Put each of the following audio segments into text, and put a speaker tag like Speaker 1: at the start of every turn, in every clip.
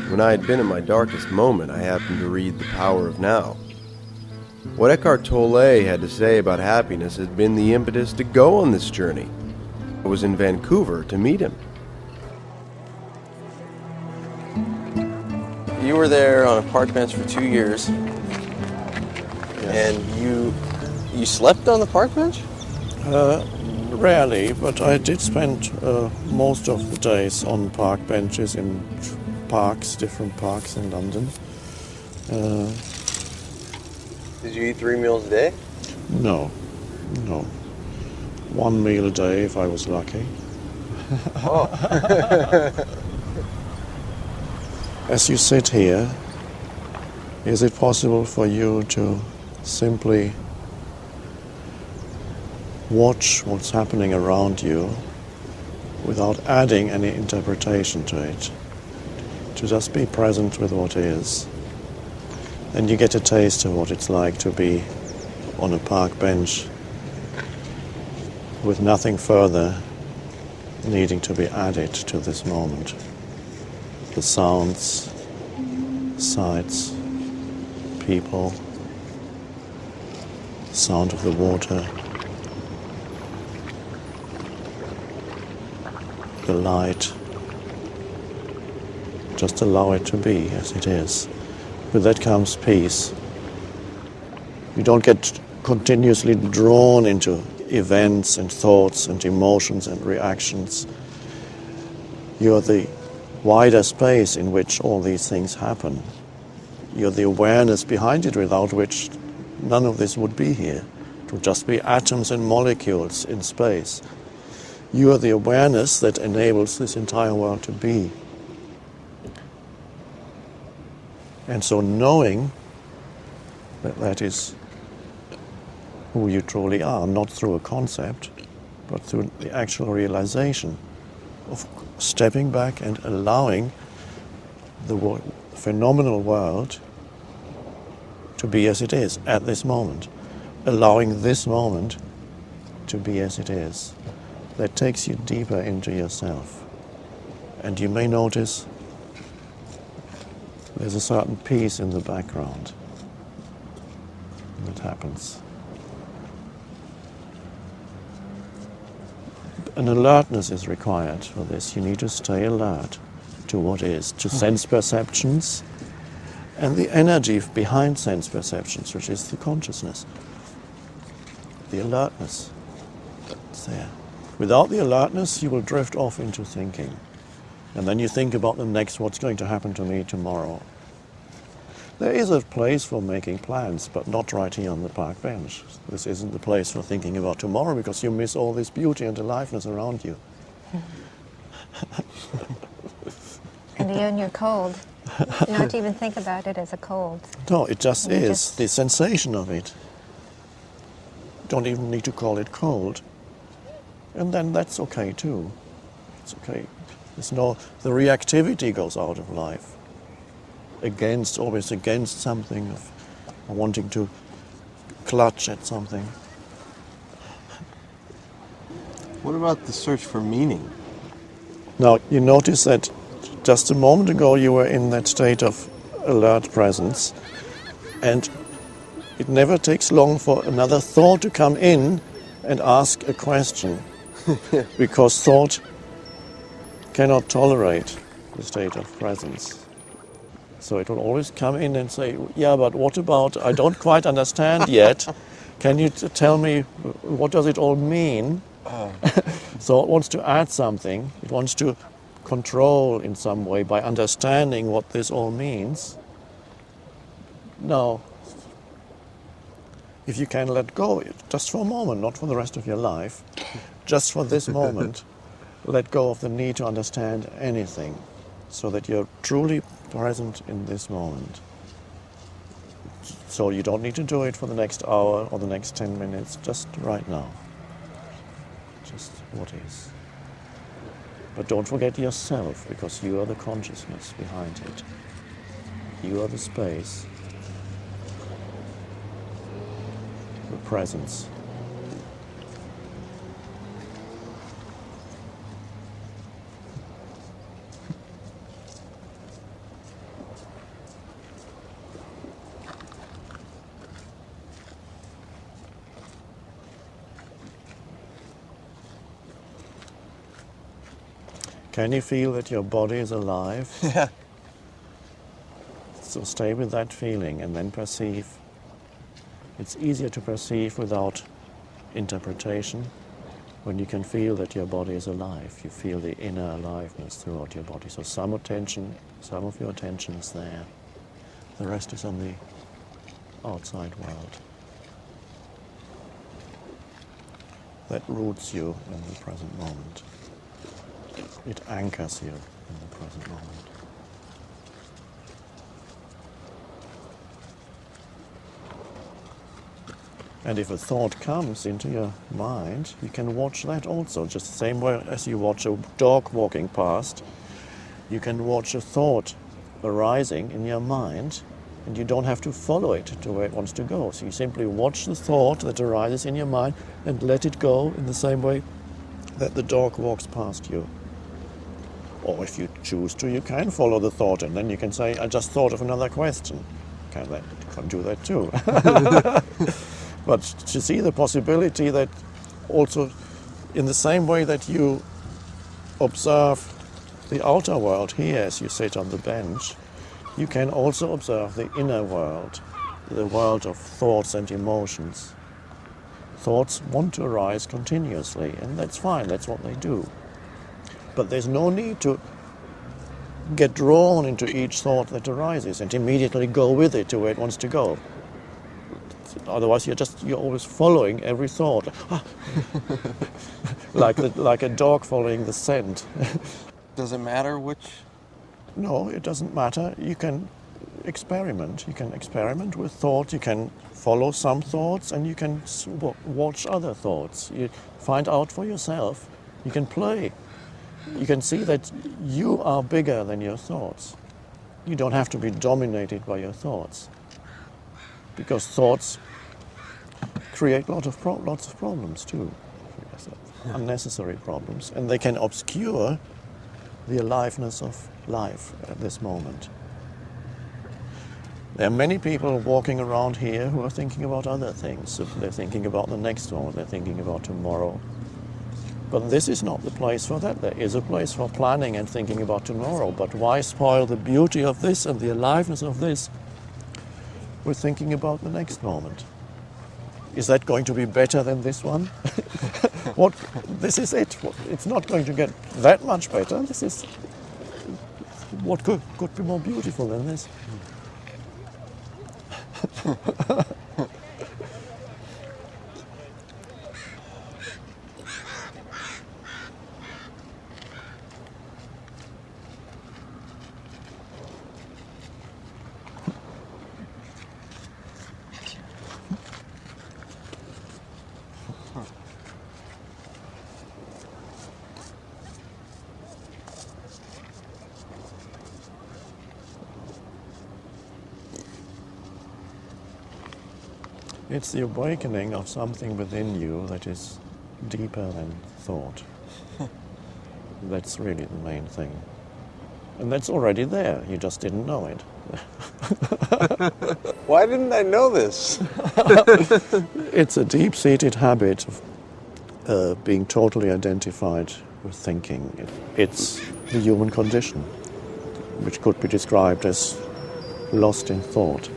Speaker 1: When I had been in my darkest moment, I happened to read The Power of Now. What Eckhart Tolle had to say about happiness had been the impetus to go on this journey. I was in Vancouver to meet him. You were there on a park bench for 2 years, and you slept on the park bench?
Speaker 2: Rarely, but I did spend most of the days on park benches in parks, different parks in London.
Speaker 1: Did you eat 3 meals a day?
Speaker 2: No. 1 meal a day if I was lucky.
Speaker 1: Oh.
Speaker 2: As you sit here, is it possible for you to simply watch what's happening around you without adding any interpretation to it? To just be present with what is. And you get a taste of what it's like to be on a park bench with nothing further needing to be added to this moment. The sounds, sights, people, the sound of the water, the light. Just allow it to be as it is. With that comes peace. You don't get continuously drawn into events and thoughts and emotions and reactions. You're the wider space in which all these things happen. You're the awareness behind it, without which none of this would be here. It would just be atoms and molecules in space. You are the awareness that enables this entire world to be. And so knowing that that is who you truly are, not through a concept, but through the actual realization of stepping back and allowing the phenomenal world to be as it is at this moment, allowing this moment to be as it is. That takes you deeper into yourself. And you may notice there's a certain peace in the background that happens. An alertness is required for this. You need to stay alert to what is, to sense perceptions and the energy behind sense perceptions, which is the consciousness. The alertness that's there. Without the alertness, you will drift off into thinking. And then you think about the next, what's going to happen to me tomorrow. There is a place for making plans, but not right here on the park bench. This isn't the place for thinking about tomorrow, because you miss all this beauty and aliveness around you.
Speaker 3: And then you're cold. Not to even think about it as a cold.
Speaker 2: No, it just is. The sensation of it. Don't even need to call it cold. And then that's okay too. It's okay. The reactivity goes out of life. Always against something, of wanting to clutch at something.
Speaker 1: What about the search for meaning?
Speaker 2: Now, you notice that just a moment ago you were in that state of alert presence, and it never takes long for another thought to come in and ask a question, because thought cannot tolerate the state of presence. So it will always come in and say, yeah, but what about, I don't quite understand yet. Can you tell me, what does it all mean? So it wants to add something. It wants to control in some way by understanding what this all means. Now, if you can let go, just for a moment, not for the rest of your life, just for this moment, let go of the need to understand anything, so that you're truly present in this moment. So you don't need to do it for the next hour or the next 10 minutes, just right now. Just what is. But don't forget yourself, because you are the consciousness behind it. You are the space, the presence. Can you feel that your body is alive?
Speaker 1: Yeah.
Speaker 2: So stay with that feeling and then perceive. It's easier to perceive without interpretation when you can feel that your body is alive. You feel the inner aliveness throughout your body. So some of your attention is there. The rest is on the outside world. That roots you in the present moment. It anchors you in the present moment. And if a thought comes into your mind, you can watch that also, just the same way as you watch a dog walking past. You can watch a thought arising in your mind, and you don't have to follow it to where it wants to go. So you simply watch the thought that arises in your mind and let it go in the same way that the dog walks past you. Or if you choose to, you can follow the thought, and then you can say, I just thought of another question. You can do that too. But to see the possibility that also in the same way that you observe the outer world here as you sit on the bench, you can also observe the inner world, the world of thoughts and emotions. Thoughts want to arise continuously, and that's fine, that's what they do. But there's no need to get drawn into each thought that arises and immediately go with it to where it wants to go. Otherwise, you're always following every thought, like a dog following the scent.
Speaker 1: Does it matter which?
Speaker 2: No, it doesn't matter. You can experiment. You can experiment with thought. You can follow some thoughts, and you can watch other thoughts. You find out for yourself. You can play. You can see that you are bigger than your thoughts. You don't have to be dominated by your thoughts, because thoughts create lots of problems too, unnecessary problems, and they can obscure the aliveness of life at this moment. There are many people walking around here who are thinking about other things. They're thinking about the next one, they're thinking about tomorrow. But this is not the place for that. There is a place for planning and thinking about tomorrow, but why spoil the beauty of this and the aliveness of this with thinking about the next moment? Is that going to be better than this one? This is it. It's not going to get that much better. This is what could be more beautiful than this. It's the awakening of something within you that is deeper than thought. That's really the main thing. And that's already there, you just didn't know it.
Speaker 1: Why didn't I know this?
Speaker 2: It's a deep-seated habit of being totally identified with thinking. It's the human condition, which could be described as lost in thought.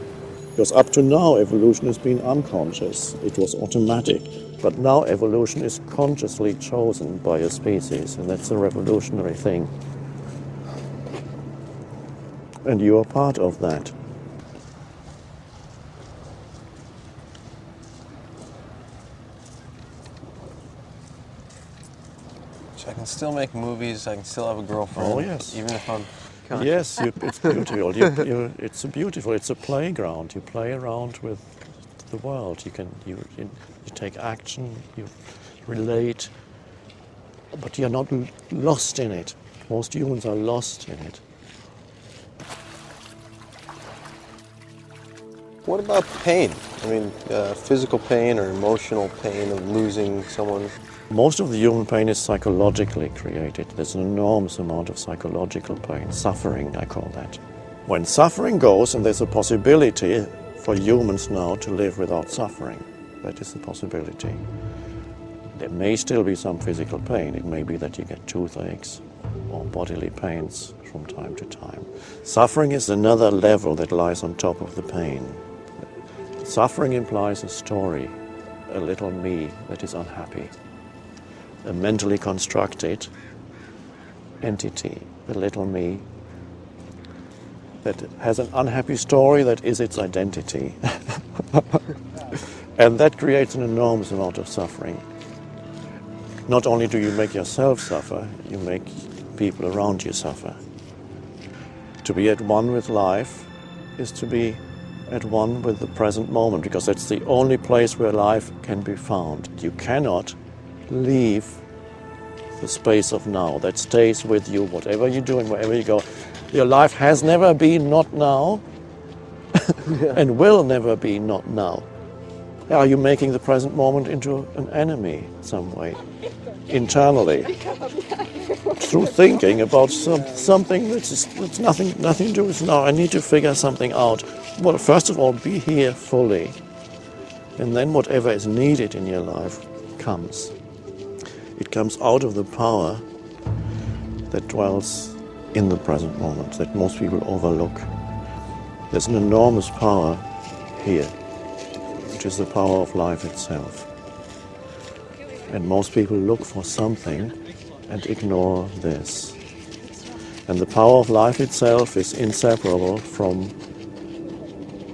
Speaker 2: Because up to now, evolution has been unconscious. It was automatic. But now evolution is consciously chosen by a species, and that's a revolutionary thing. And you are part of that.
Speaker 1: So I can still make movies, I can still have a girlfriend.
Speaker 2: Oh, yes.
Speaker 1: Even if I'm...
Speaker 2: Yes, it's beautiful. It's a playground. You play around with the world. You take action. You relate, but you're not lost in it. Most humans are lost in it.
Speaker 1: What about pain? I mean, physical pain or emotional pain of losing someone?
Speaker 2: Most of the human pain is psychologically created. There's an enormous amount of psychological pain, suffering, I call that. When suffering goes, and there's a possibility for humans now to live without suffering, that is the possibility. There may still be some physical pain. It may be that you get toothaches, or bodily pains from time to time. Suffering is another level that lies on top of the pain. Suffering implies a story, a little me that is unhappy, a mentally constructed entity, a little me that has an unhappy story that is its identity. And that creates an enormous amount of suffering. Not only do you make yourself suffer, you make people around you suffer. To be at one with life is to be at one with the present moment, because that's the only place where life can be found. You cannot leave the space of now. That stays with you, whatever you do and wherever you go. Your life has never been not now and will never be not now. Are you making the present moment into an enemy some way, internally, through thinking about something that's nothing to do with now? I need to figure something out. Well, first of all, be here fully, and then whatever is needed in your life comes. It comes out of the power that dwells in the present moment, that most people overlook. There's an enormous power here, which is the power of life itself. And most people look for something and ignore this. And the power of life itself is inseparable from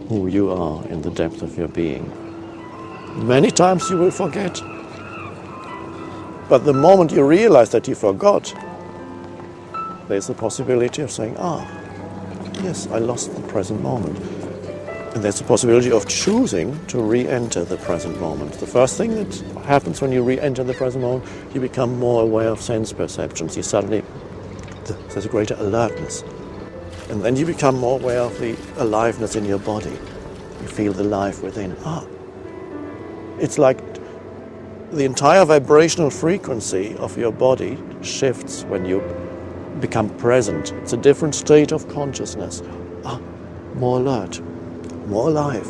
Speaker 2: who you are in the depth of your being. Many times you will forget. But the moment you realize that you forgot, there's the possibility of saying, yes, I lost the present moment. And there's the possibility of choosing to re-enter the present moment. The first thing that happens when you re-enter the present moment, you become more aware of sense perceptions. You suddenly, there's a greater alertness. And then you become more aware of the aliveness in your body. You feel the life within. It's like the entire vibrational frequency of your body shifts when you become present. It's a different state of consciousness. More alert, more alive.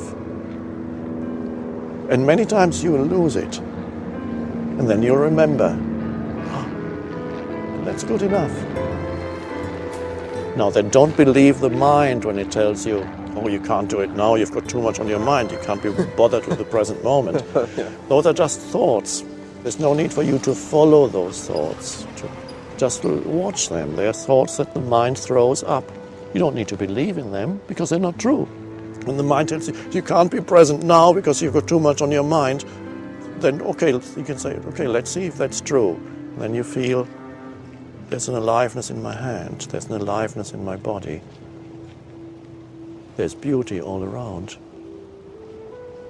Speaker 2: And many times you will lose it. And then you'll remember. And that's good enough. Now then, don't believe the mind when it tells you, you can't do it now, you've got too much on your mind, you can't be bothered with the present moment. Yeah. Those are just thoughts. There's no need for you to follow those thoughts. Just watch them. They are thoughts that the mind throws up. You don't need to believe in them because they're not true. When the mind tells you, you can't be present now because you've got too much on your mind, then okay, you can say, okay, let's see if that's true. And then you feel, there's an aliveness in my hand, there's an aliveness in my body. There's beauty all around.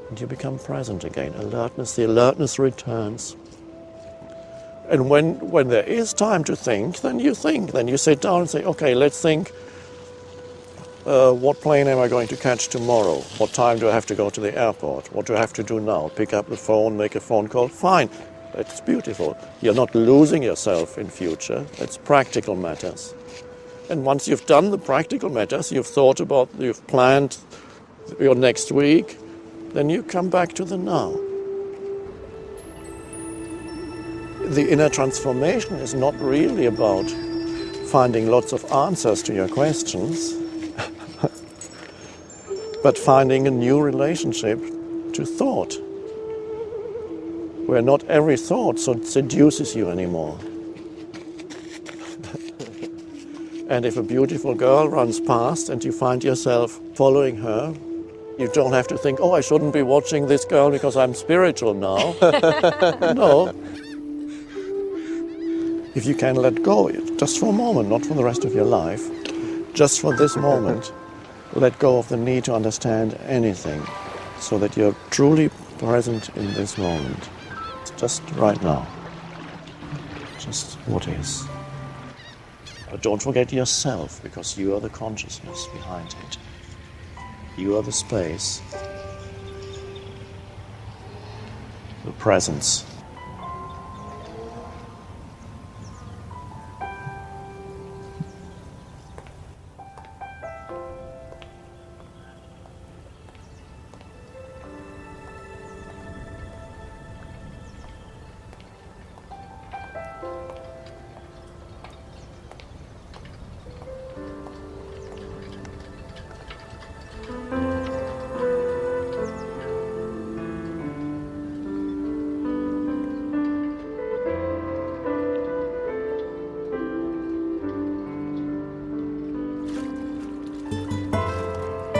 Speaker 2: And you become present again. Alertness, the alertness returns. And when there is time to think. Then you sit down and say, okay, let's think, what plane am I going to catch tomorrow? What time do I have to go to the airport? What do I have to do now? Pick up the phone, make a phone call? Fine, that's beautiful. You're not losing yourself in future. That's practical matters. And once you've done the practical matters, you've planned your next week, then you come back to the now. The inner transformation is not really about finding lots of answers to your questions, but finding a new relationship to thought, where not every thought seduces you anymore. And if a beautiful girl runs past and you find yourself following her, you don't have to think, I shouldn't be watching this girl because I'm spiritual now. No. If you can let go, just for a moment, not for the rest of your life, just for this moment, let go of the need to understand anything so that you're truly present in this moment. It's just right now. Just what is. But don't forget yourself, because you are the consciousness behind it. You are the space, the presence.